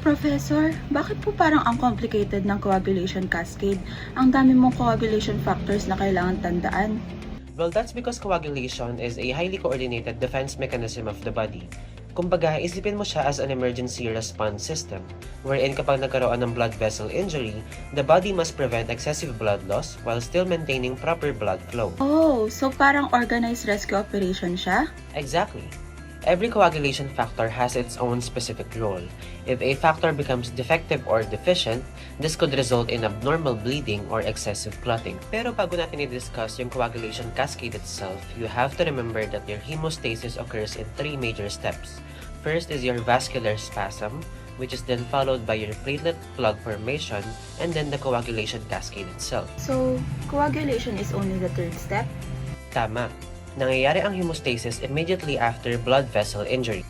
Professor, bakit po parang ang complicated ng coagulation cascade? Ang dami mong coagulation factors na kailangan tandaan. Well, that's because coagulation is a highly coordinated defense mechanism of the body. Kumbaga, isipin mo siya as an emergency response system, wherein kapag nagkaroon ng blood vessel injury, the body must prevent excessive blood loss while still maintaining proper blood flow. Oh, so parang organized rescue operation siya? Exactly. Every coagulation factor has its own specific role. If a factor becomes defective or deficient, this could result in abnormal bleeding or excessive clotting. Pero bago natin i-discuss yung coagulation cascade itself, you have to remember that your hemostasis occurs in three major steps. First is your vascular spasm, which is then followed by your platelet plug formation, and then the coagulation cascade itself. So, coagulation is only the third step? Tama. Nangyayari ang hemostasis immediately after blood vessel injury.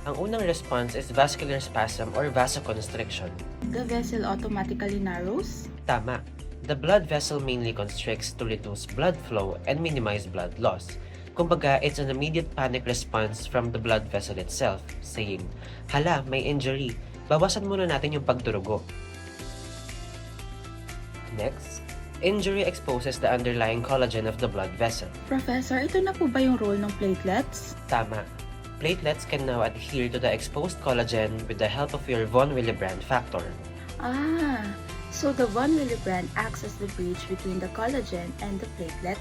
Ang unang response is vascular spasm or vasoconstriction. The vessel automatically narrows? Tama. The blood vessel mainly constricts to reduce blood flow and minimize blood loss. Kumbaga, it's an immediate panic response from the blood vessel itself, saying, "Hala, may injury. Bawasan muna natin yung pagdurugo." Next, injury exposes the underlying collagen of the blood vessel. Professor, ito na po ba yung role ng platelets? Tama. Platelets can now adhere to the exposed collagen with the help of your von Willebrand factor. Ah, so the von Willebrand acts as the bridge between the collagen and the platelet?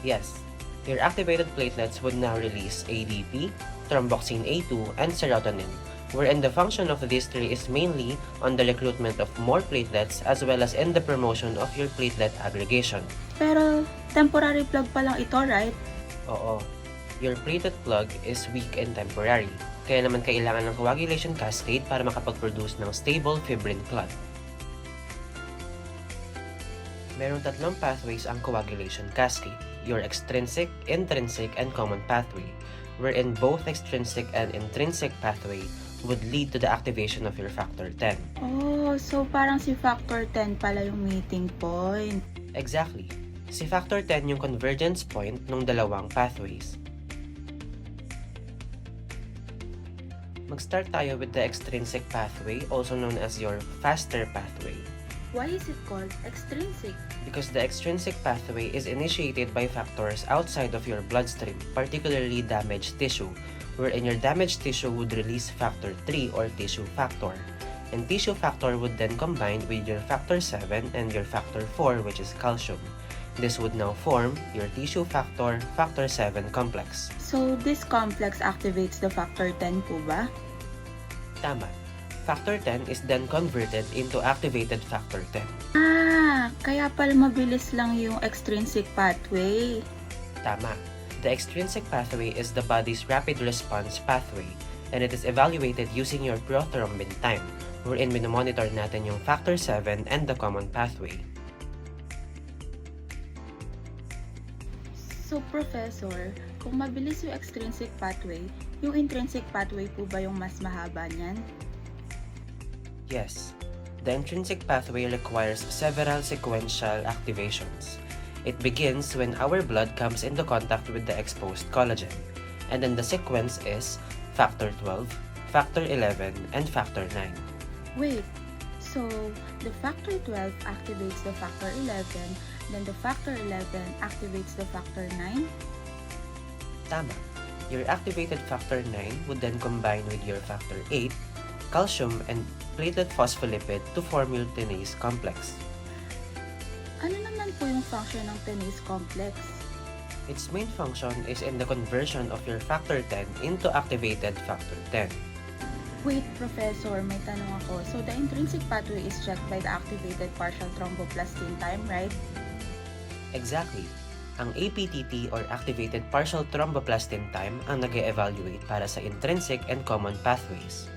Yes, your activated platelets would now release ADP, thromboxane A2, and serotonin, wherein the function of these three is mainly on the recruitment of more platelets as well as in the promotion of your platelet aggregation. Pero, temporary plug pa lang ito, right? Oo, your platelet plug is weak and temporary, kaya naman kailangan ng coagulation cascade para makapag-produce ng stable fibrin clot. Merong tatlong pathways ang coagulation cascade, your extrinsic, intrinsic, and common pathway, wherein both extrinsic and intrinsic pathway would lead to the activation of your factor 10. Oh, so parang si factor 10 pala yung meeting point. Exactly. Si factor 10 yung convergence point ng dalawang pathways. Mag-start tayo with the extrinsic pathway, also known as your faster pathway. Why is it called extrinsic? Because the extrinsic pathway is initiated by factors outside of your bloodstream, particularly damaged tissue, wherein your damaged tissue would release factor 3 or tissue factor. And tissue factor would then combine with your factor 7 and your factor 4, which is calcium. This would now form your tissue factor, factor 7 complex. So, this complex activates the factor 10 po ba? Tama. Factor 10 is then converted into activated factor 10. Ah, kaya pala mabilis lang yung extrinsic pathway. Tama. The extrinsic pathway is the body's rapid response pathway, and it is evaluated using your prothrombin time, wherein minomonitor natin yung factor 7 and the common pathway. So, Professor, kung mabilis yung extrinsic pathway, yung intrinsic pathway po ba yung mas mahaba niyan? Yes. The intrinsic pathway requires several sequential activations. It begins when our blood comes into contact with the exposed collagen, and then the sequence is factor 12, factor 11, and factor 9. Wait, so the factor 12 activates the factor 11, then the factor 11 activates the factor 9? Tama. Your activated factor 9 would then combine with your factor 8, calcium, and platelet phospholipid to form your tenase complex. Ano naman po yung function ng tenase complex? Its main function is in the conversion of your factor 10 into activated factor 10. Wait, Professor, may tanong ako. So, the intrinsic pathway is checked by the activated partial thromboplastin time, right? Exactly. Ang APTT or activated partial thromboplastin time ang nag-evaluate para sa intrinsic and common pathways.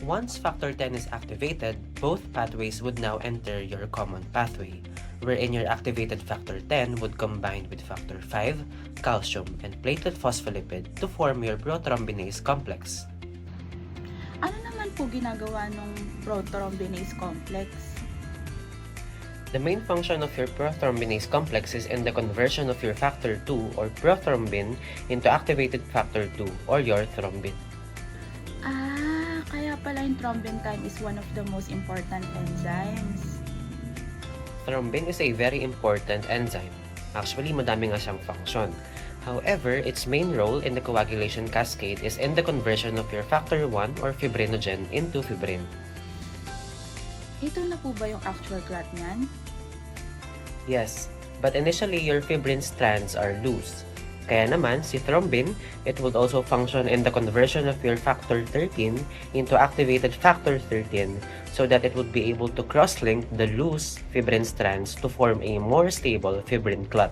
Once factor 10 is activated, both pathways would now enter your common pathway, wherein your activated factor 10 would combine with factor 5, calcium, and platelet phospholipid to form your prothrombinase complex. Ano naman po ginagawa ng prothrombinase complex? The main function of your prothrombinase complex is in the conversion of your factor 2 or prothrombin into activated factor 2 or your thrombin. Kaya pala yung thrombin time is one of the most important enzymes. Thrombin is a very important enzyme. Actually, madami nga siyang function. However, its main role in the coagulation cascade is in the conversion of your factor 1 or fibrinogen into fibrin. Ito na po ba yung actual clot niyan? Yes, but initially your fibrin strands are loose. Kaya naman, si thrombin, it would also function in the conversion of your factor 13 into activated factor 13 so that it would be able to cross-link the loose fibrin strands to form a more stable fibrin clot.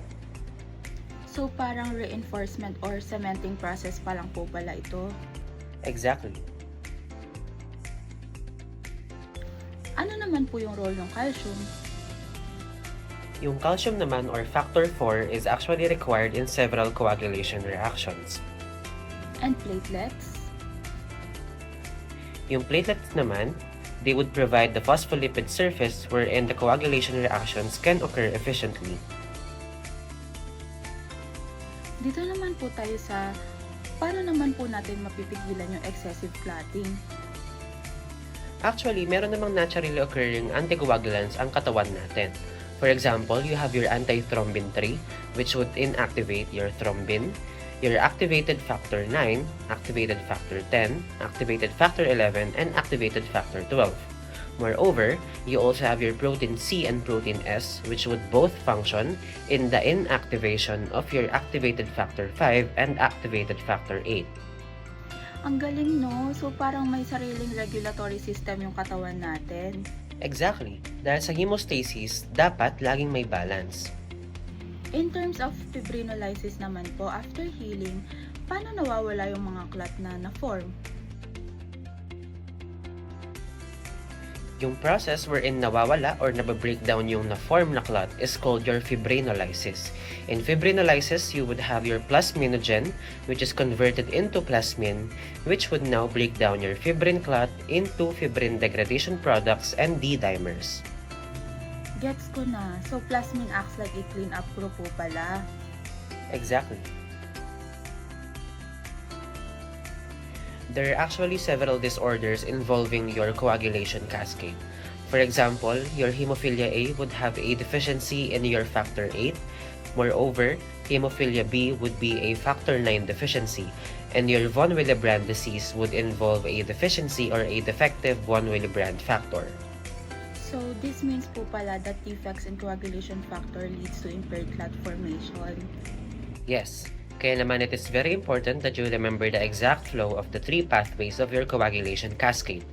So parang reinforcement or cementing process pa lang po pala ito. Exactly. Ano naman po yung role ng calcium? Yung calcium naman or factor 4 is actually required in several coagulation reactions. And platelets? Yung platelets naman, they would provide the phospholipid surface wherein the coagulation reactions can occur efficiently. Dito naman po tayo sa paano naman po natin mapipigilan yung excessive clotting. Actually, meron namang naturally occurring anticoagulants ang katawan natin. For example, you have your antithrombin 3, which would inactivate your thrombin, your activated factor 9, activated factor 10, activated factor 11, and activated factor 12. Moreover, you also have your protein C and protein S, which would both function in the inactivation of your activated factor 5 and activated factor 8. Ang galing, no? So parang may sariling regulatory system yung katawan natin. Exactly. Dahil sa hemostasis, dapat laging may balance. In terms of fibrinolysis naman po, after healing, paano nawawala yung mga clot na na-form? Yung process wherein nawawala or nababreakdown yung na-form na clot is called your fibrinolysis. In fibrinolysis, you would have your plasminogen, which is converted into plasmin, which would now break down your fibrin clot into fibrin degradation products and D-dimers. Gets ko na. So plasmin acts like a clean-up group po pala. Exactly. There are actually several disorders involving your coagulation cascade. For example, your hemophilia A would have a deficiency in your factor 8. Moreover, hemophilia B would be a factor 9 deficiency, and your von Willebrand disease would involve a deficiency or a defective von Willebrand factor. So this means po pala that defects in coagulation factor leads to impaired clot formation. Yes. Kaya naman it is very important that you remember the exact flow of the three pathways of your coagulation cascade.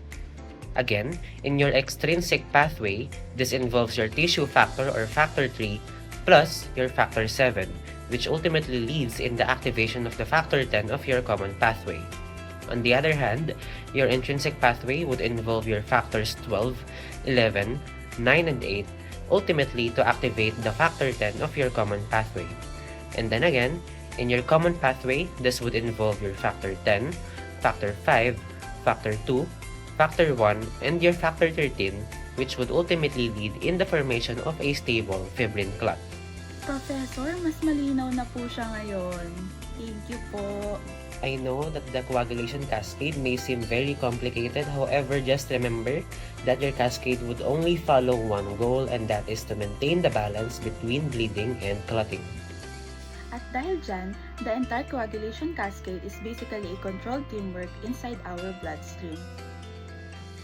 Again, in your extrinsic pathway, this involves your tissue factor or factor 3 plus your factor 7, which ultimately leads in the activation of the factor 10 of your common pathway. On the other hand, your intrinsic pathway would involve your factors 12, 11, 9, and 8, ultimately to activate the factor 10 of your common pathway. And then again, in your common pathway, this would involve your factor 10, factor 5, factor 2, factor 1, and your factor 13, which would ultimately lead in the formation of a stable fibrin clot. Professor, mas malinaw na po siya ngayon. Thank you po. I know that the coagulation cascade may seem very complicated, however, just remember that your cascade would only follow one goal, and that is to maintain the balance between bleeding and clotting. At dahil dyan, the entire coagulation cascade is basically a controlled teamwork inside our bloodstream.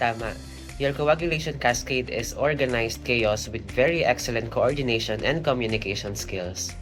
Tama. Your coagulation cascade is organized chaos with very excellent coordination and communication skills.